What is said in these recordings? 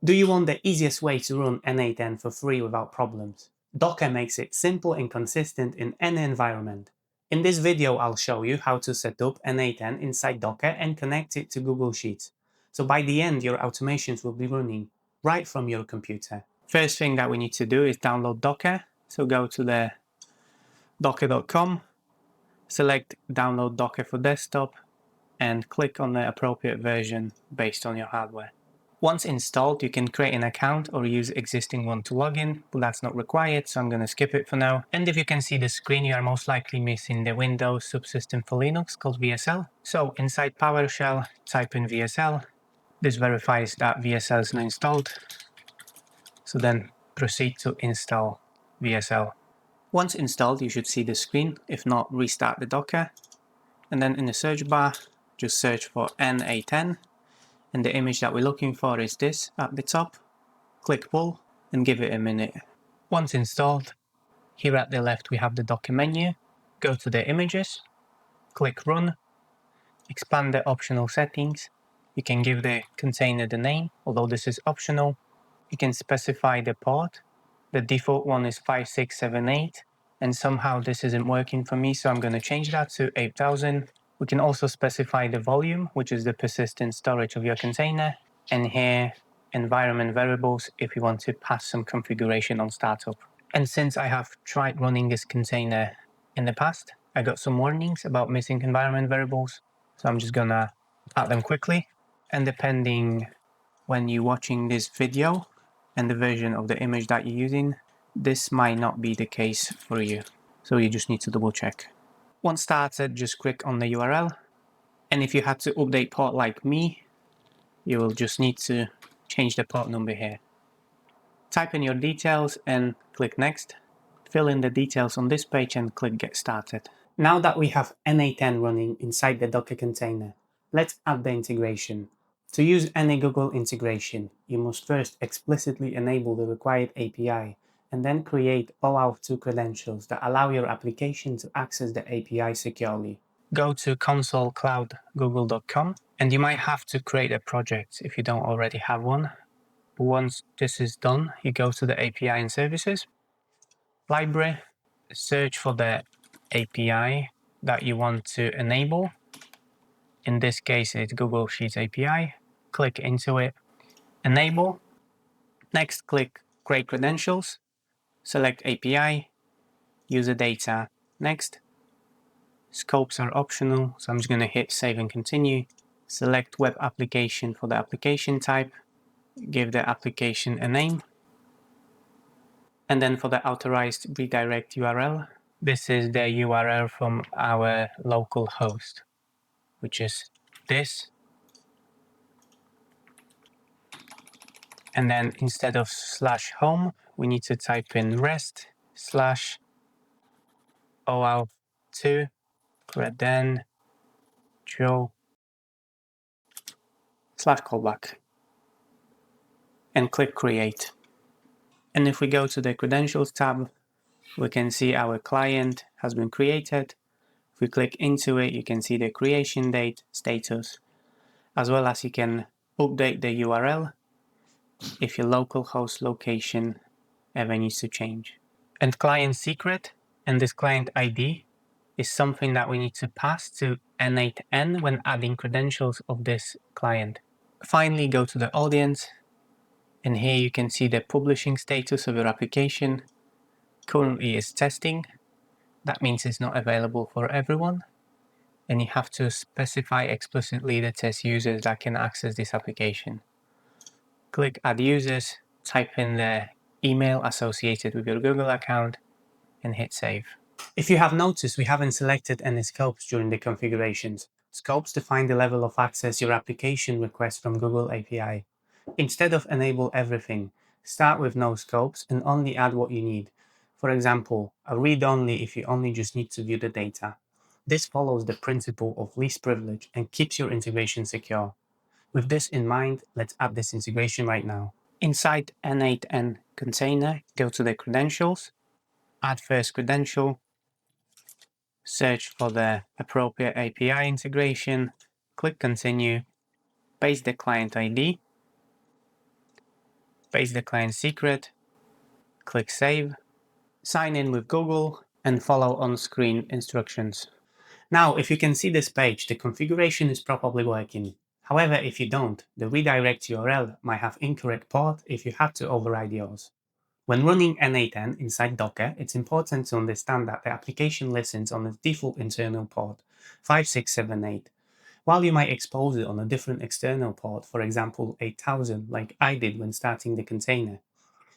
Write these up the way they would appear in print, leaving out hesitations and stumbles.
Do you want the easiest way to run N8N for free without problems? Docker makes it simple and consistent in any environment. In this video, I'll show you how to set up N8N inside Docker and connect it to Google Sheets. So by the end, your automations will be running right from your computer. First thing that we need to do is download Docker. So go to the docker.com, select download Docker for desktop, and click on the appropriate version based on your hardware. Once installed, you can create an account or use existing one to log in, but that's not required, so I'm going to skip it for now. And if you can see the screen, you are most likely missing the Windows subsystem for Linux called VSL. So inside PowerShell, type in VSL. This verifies that VSL is not installed. So then proceed to install VSL. Once installed, you should see the screen. If not, restart the Docker. And then in the search bar, just search for N8N. And the image that we're looking for is this at the top. Click pull and give it a minute. Once installed, here at the left we have the Docker menu. Go to the images, click run, expand the optional settings. You can give the container the name, although this is optional. You can specify the port. The default one is 5678, and somehow this isn't working for me, so I'm going to change that to 8000. We can also specify the volume, which is the persistent storage of your container, and here environment variables if you want to pass some configuration on startup. And since I have tried running this container in the past, I got some warnings about missing environment variables, so I'm just gonna add them quickly. And depending when you're watching this video and the version of the image that you're using, this might not be the case for you, so you just need to double check. Once started, just click on the URL, and if you had to update port like me, you will just need to change the port number here. Type in your details and click next. Fill in the details on this page and click get started. Now that we have N8N running inside the Docker container, let's add the integration. To use any Google integration, you must first explicitly enable the required API and then create OAuth2 credentials that allow your application to access the API securely. Go to console.cloud.google.com and you might have to create a project if you don't already have one. But once this is done, you go to the API and services, library, search for the API that you want to enable. In this case, it's Google Sheets API. Click into it, enable. Next, click create credentials. Select API, user data, next. Scopes are optional, so I'm just going to hit save and continue. Select web application for the application type. Give the application a name. And then for the authorized redirect URL, this is the URL from our local host, which is this. And then instead of /home, we need to type in rest /OAuth2 credential /callback and click create. And if we go to the credentials tab, we can see our client has been created. If we click into it, you can see the creation date, status, as well as you can update the URL if your local host location ever needs to change. And client secret and this client ID is something that we need to pass to N8N when adding credentials of this client. Finally, go to the audience, and here you can see the publishing status of your application. Currently is testing. That means it's not available for everyone, and you have to specify explicitly the test users that can access this application. Click add users, type in the email associated with your Google account, and hit save. If you have noticed, we haven't selected any scopes during the configurations. Scopes define the level of access your application requests from Google API. Instead of enable everything, start with no scopes and only add what you need. For example, a read-only if you only just need to view the data. This follows the principle of least privilege and keeps your integration secure. With this in mind, let's add this integration right now. Inside N8N container, go to the credentials, add first credential, search for the appropriate API integration, click continue, paste the client ID, paste the client secret, click Save, sign in with Google, and follow on-screen instructions. Now, if you can see this page, the configuration is probably working. However, if you don't, the redirect URL might have incorrect port if you had to override yours. When running N8N inside Docker, it's important to understand that the application listens on its default internal port, 5678, while you might expose it on a different external port, for example 8000, like I did when starting the container.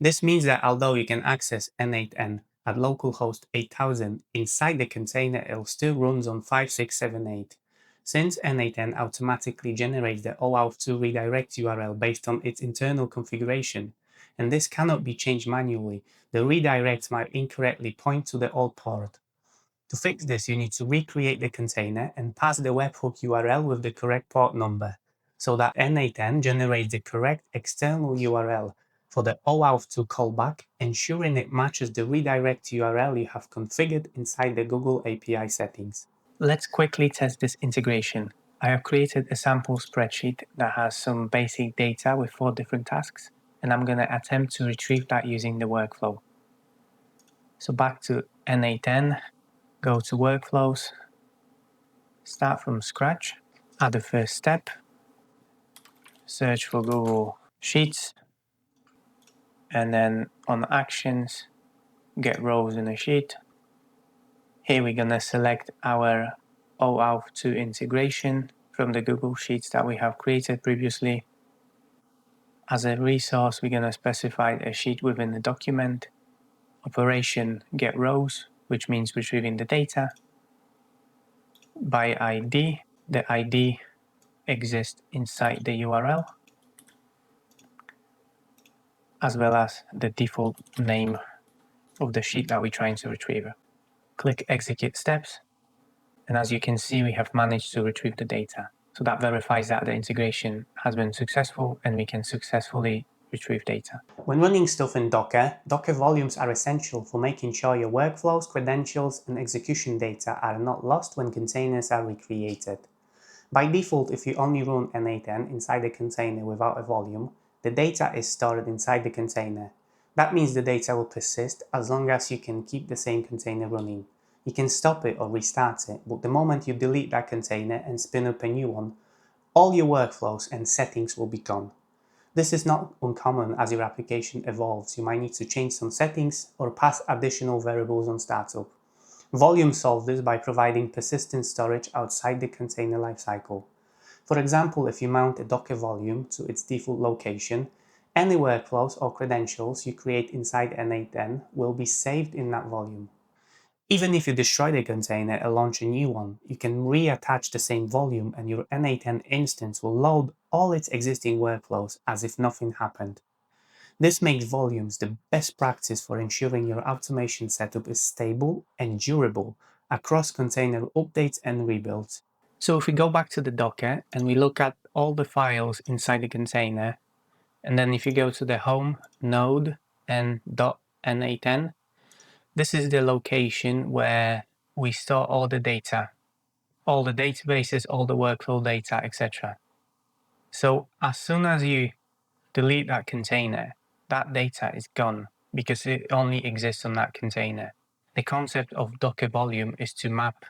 This means that although you can access N8N at localhost 8000 inside the container, it still runs on 5678. Since N8N automatically generates the OAuth2 redirect URL based on its internal configuration, and this cannot be changed manually, the redirect might incorrectly point to the old port. To fix this, you need to recreate the container and pass the webhook URL with the correct port number, so that N8N generates the correct external URL for the OAuth2 callback, ensuring it matches the redirect URL you have configured inside the Google API settings. Let's quickly test this integration. I have created a sample spreadsheet that has some basic data with 4 different tasks, and I'm going to attempt to retrieve that using the workflow. So back to N8N, go to workflows, start from scratch, add the first step, search for Google Sheets, and then on actions, get rows in a sheet. Here we're going to select our OAuth2 integration from the Google Sheets that we have created previously. As a resource, we're going to specify a sheet within the document. Operation get rows, which means retrieving the data. By ID, the ID exists inside the URL, as well as the default name of the sheet that we're trying to retrieve. Click Execute Steps, and as you can see, we have managed to retrieve the data. So that verifies that the integration has been successful and we can successfully retrieve data. When running stuff in Docker, Docker volumes are essential for making sure your workflows, credentials, and execution data are not lost when containers are recreated. By default, if you only run N8N inside a container without a volume, the data is stored inside the container. That means the data will persist as long as you can keep the same container running. You can stop it or restart it, but the moment you delete that container and spin up a new one, all your workflows and settings will be gone. This is not uncommon. As your application evolves, you might need to change some settings or pass additional variables on startup. Volume solves this by providing persistent storage outside the container lifecycle. For example, if you mount a Docker volume to its default location, any workflows or credentials you create inside N8N will be saved in that volume. Even if you destroy the container and launch a new one, you can reattach the same volume and your N8N instance will load all its existing workflows as if nothing happened. This makes volumes the best practice for ensuring your automation setup is stable and durable across container updates and rebuilds. So if we go back to the Docker and we look at all the files inside the container, and then if you go to the home node and .n8n, this is the location where we store all the data, all the databases, all the workflow data, etc. So as soon as you delete that container, that data is gone because it only exists on that container. The concept of Docker volume is to map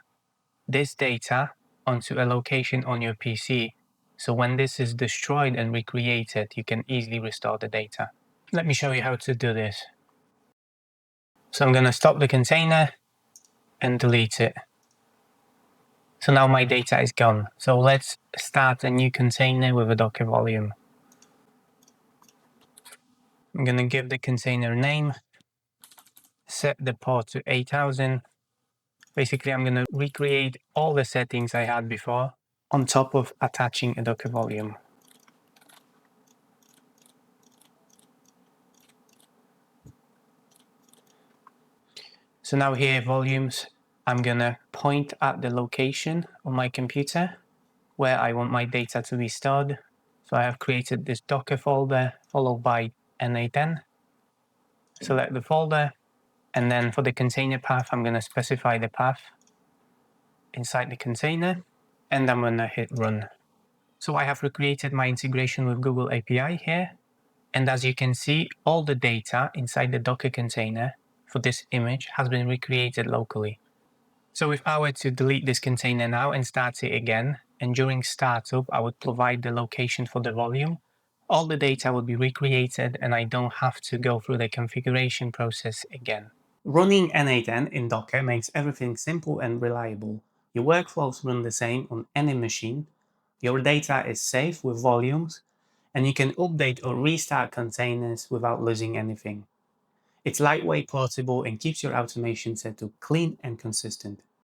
this data onto a location on your PC. So when this is destroyed and recreated, you can easily restore the data. Let me show you how to do this. So I'm going to stop the container and delete it. So now my data is gone. So let's start a new container with a Docker volume. I'm going to give the container a name, set the port to 8000. Basically, I'm going to recreate all the settings I had before on top of attaching a Docker volume. So now here, volumes, I'm going to point at the location on my computer where I want my data to be stored. So I have created this Docker folder followed by N8N. Select the folder, and then for the container path, I'm going to specify the path inside the container, and I'm going to hit run. So I have recreated my integration with Google API here. And as you can see, all the data inside the Docker container for this image has been recreated locally. So if I were to delete this container now and start it again, and during startup I would provide the location for the volume, all the data would be recreated and I don't have to go through the configuration process again. Running N8N in Docker makes everything simple and reliable. Your workflows run the same on any machine, your data is safe with volumes, and you can update or restart containers without losing anything. It's lightweight, portable, and keeps your automation setup clean and consistent.